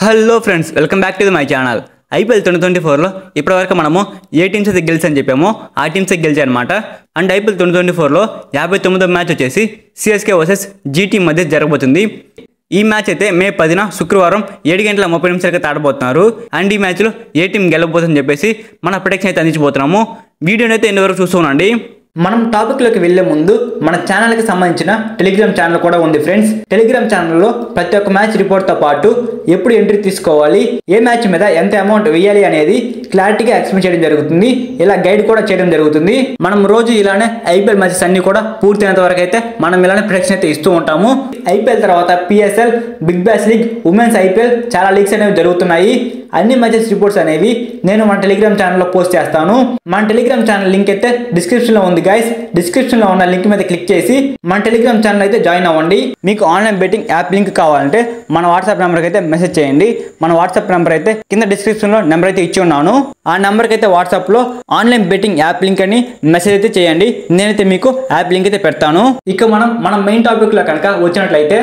Hello friends, welcome back to my channel. IPL 2024లో ఇప్పటివరకు మనము ఏ టీమ్స్ అయితే గెలిచని చెప్పామో ఆ టీమ్స్ గెలిచాయి అనమాట. అండ్ ఐపీఎల్ 2024లో 59వ మ్యాచ్ వచ్చేసి సిఎస్కే వర్సెస్ జీటీ మధ్య జరగబోతుంది. ఈ మ్యాచ్ అయితే మే 10న శుక్రవారం 7:30 ఆడబోతున్నారు. అండ్ ఈ మ్యాచ్లో ఏ టీం గెలవబోతుందని చెప్పేసి మన ప్రొటెక్షన్ అయితే అందించబోతున్నాము. వీడియోని అయితే ఎన్ని వరకు చూస్తున్నాండి. మనం టాపిక్లోకి వెళ్లే ముందు మన ఛానల్కి సంబంధించిన టెలిగ్రామ్ ఛానల్ కూడా ఉంది ఫ్రెండ్స్. టెలిగ్రామ్ ఛానల్లో ప్రతి ఒక్క మ్యాచ్ రిపోర్ట్తో పాటు ఎప్పుడు ఎంట్రీ తీసుకోవాలి, ఏ మ్యాచ్ మీద ఎంత అమౌంట్ వేయాలి అనేది క్లారిటీగా ఎక్స్ప్లెయిన్ చేయడం జరుగుతుంది. ఇలా గైడ్ కూడా చేయడం జరుగుతుంది. మనం రోజు ఇలానే ఐపీఎల్ మ్యాచెస్ అన్ని కూడా పూర్తయినంత వరకు అయితే మనం ఇలానే ప్రొటెక్షన్ అయితే ఇస్తూ ఉంటాము. ఐపీఎల్ తర్వాత PSL, big bash league, women's IPL చాలా లీగ్స్ అనేవి జరుగుతున్నాయి. అన్ని మ్యాచెస్ రిపోర్ట్స్ అనేవి నేను మన టెలిగ్రామ్ ఛానల్లో పోస్ట్ చేస్తాను. మన టెలిగ్రామ్ ఛానల్ లింక్ అయితే డిస్క్రిప్షన్ లో ఉంది గైస్. డిస్క్రిప్షన్ లో ఉన్న లింక్ మీద క్లిక్ చేసి మన టెలిగ్రామ్ ఛానల్ అయితే జాయిన్ అవ్వండి. మీకు ఆన్లైన్ బెట్టింగ్ యాప్ లింక్ కావాలంటే మన వాట్సాప్ నెంబర్కి అయితే మెసేజ్ చేయండి. మన వాట్సాప్ నెంబర్ అయితే కింద డిస్క్రిప్షన్ లో నెంబర్ అయితే ఇచ్చి ఉన్నాను. ఆ నెంబర్కి అయితే వాట్సాప్ లో ఆన్లైన్ బెట్టింగ్ యాప్ లింక్ అని మెసేజ్ అయితే చేయండి. నేనైతే మీకు యాప్ లింక్ అయితే పెడతాను. ఇక మనం మెయిన్ టాపిక్ లో కనుక వచ్చినట్లయితే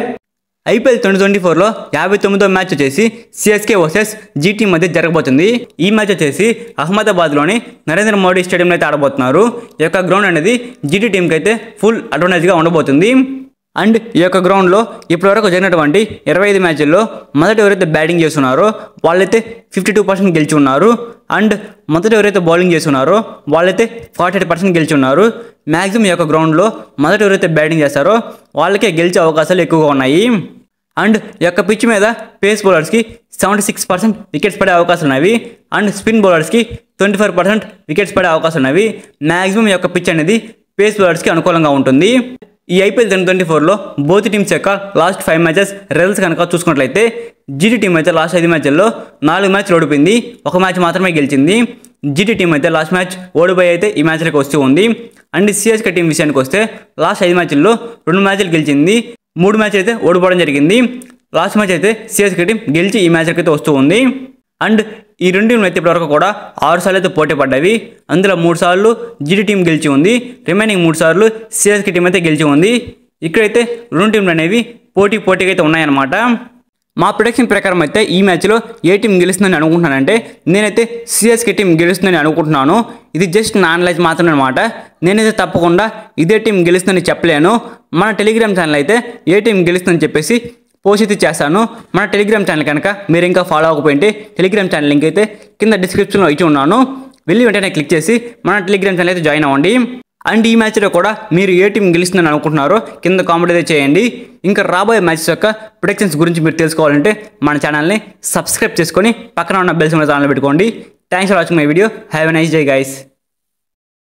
ఐపీఎల్ 2024లో 59వ మ్యాచ్ వచ్చేసి సిఎస్కే వర్సెస్ జీటీ మధ్య జరగబోతుంది. ఈ మ్యాచ్ వచ్చేసి అహ్మదాబాద్లోని నరేంద్ర మోడీ స్టేడియంలో అయితే ఆడబోతున్నారు. ఈ యొక్క గ్రౌండ్ అనేది జీటీ టీంకి అయితే ఫుల్ అడ్వాంటేజ్గా ఉండబోతుంది. అండ్ ఈ యొక్క గ్రౌండ్లో ఇప్పటివరకు జరిగినటువంటి 25 మ్యాచ్ల్లో మొదట ఎవరైతే బ్యాటింగ్ చేస్తున్నారో వాళ్ళైతే 52% గెలిచి ఉన్నారు. అండ్ మొదట ఎవరైతే బౌలింగ్ చేస్తున్నారో వాళ్ళైతే 48% గెలిచి ఉన్నారు. మ్యాక్సిమం ఈ యొక్క గ్రౌండ్లో మొదట ఎవరైతే బ్యాటింగ్ చేస్తారో వాళ్ళకే గెలిచే అవకాశాలు ఎక్కువగా ఉన్నాయి. అండ్ ఈ యొక్క పిచ్ మీద పేస్ బౌలర్స్కి 76% వికెట్స్ పడే అవకాశాలు ఉన్నవి. అండ్ స్పిన్ బౌలర్స్కి 25% వికెట్స్ పడే అవకాశాలు ఉన్నవి. మ్యాక్సిమం ఈ యొక్క పిచ్ అనేది పేస్ బౌలర్స్కి అనుకూలంగా ఉంటుంది. ఈ ఐపీఎల్ 2024లో బోత్ టీమ్స్ యొక్క లాస్ట్ 5 మ్యాచెస్ రిజల్ట్స్ కనుక చూసుకున్నట్లయితే జీటీ టీం అయితే లాస్ట్ 5 మ్యాచ్ల్లో 4 మ్యాచ్లు ఓడిపోయింది, 1 మ్యాచ్ మాత్రమే గెలిచింది. జీటీ టీం అయితే లాస్ట్ మ్యాచ్ ఓడిపోయి అయితే ఈ మ్యాచ్లోకి వస్తూ ఉంది. అండ్ సిఎస్కే టీం విషయానికి వస్తే లాస్ట్ 5 మ్యాచ్ల్లో 2 మ్యాచ్లు గెలిచింది, 3 మ్యాచ్లు అయితే ఓడిపోవడం జరిగింది. లాస్ట్ మ్యాచ్ అయితే సిఎస్కే టీం గెలిచి ఈ మ్యాచ్కి అయితే వస్తూ ఉంది. అండ్ ఈ రెండు టీంలు అయితే ఇప్పటివరకు కూడా 6 సార్లు అయితే పోటీ పడ్డవి. అందులో 3 సార్లు జీటీ టీం గెలిచి ఉంది, రిమైనింగ్ 3 సార్లు సిఎస్కే టీం అయితే గెలిచి ఉంది. ఇక్కడైతే రెండు టీంలు అనేవి పోటీగా అయితే ఉన్నాయన్నమాట. మా ప్రొడిక్షన్ ప్రకారం అయితే ఈ మ్యాచ్లో ఏ టీం గెలుస్తుందని అనుకుంటున్నానంటే నేనైతే సిఎస్కే టీం గెలుస్తుందని అనుకుంటున్నాను. ఇది జస్ట్ నా అనలైజ్ మాత్రమే అనమాట. నేనైతే తప్పకుండా ఇదే టీం గెలుస్తుందని చెప్పలేను. మన టెలిగ్రామ్ ఛానల్ అయితే ఏ టీం గెలుస్తుందని చెప్పేసి పోస్ట్ అయితే చేస్తాను. మన టెలిగ్రామ్ ఛానల్ కనుక మీరు ఇంకా ఫాలో అవ్వకపోయింటే టెలిగ్రామ్ ఛానల్ లింక్ అయితే కింద డిస్క్రిప్షన్లో ఇచ్చి ఉన్నాను. వెళ్ళి వెంటనే క్లిక్ చేసి మన టెలిగ్రామ్ ఛానల్ అయితే జాయిన్ అవ్వండి. అండ్ ఈ మ్యాచ్లో కూడా మీరు ఏ టీం గెలుస్తుందని అనుకుంటున్నారో కింద కామెంట్ అయితే చేయండి. ఇంకా రాబోయే మ్యాచెస్ యొక్క ప్రొడిక్షన్స్ గురించి మీరు తెలుసుకోవాలంటే మన ఛానల్ని సబ్స్క్రైబ్ చేసుకొని పక్కన ఉన్న బెల్ సింబల్ ఛానల్ పెట్టుకోండి. Thanks for watching my video. Have a nice day guys.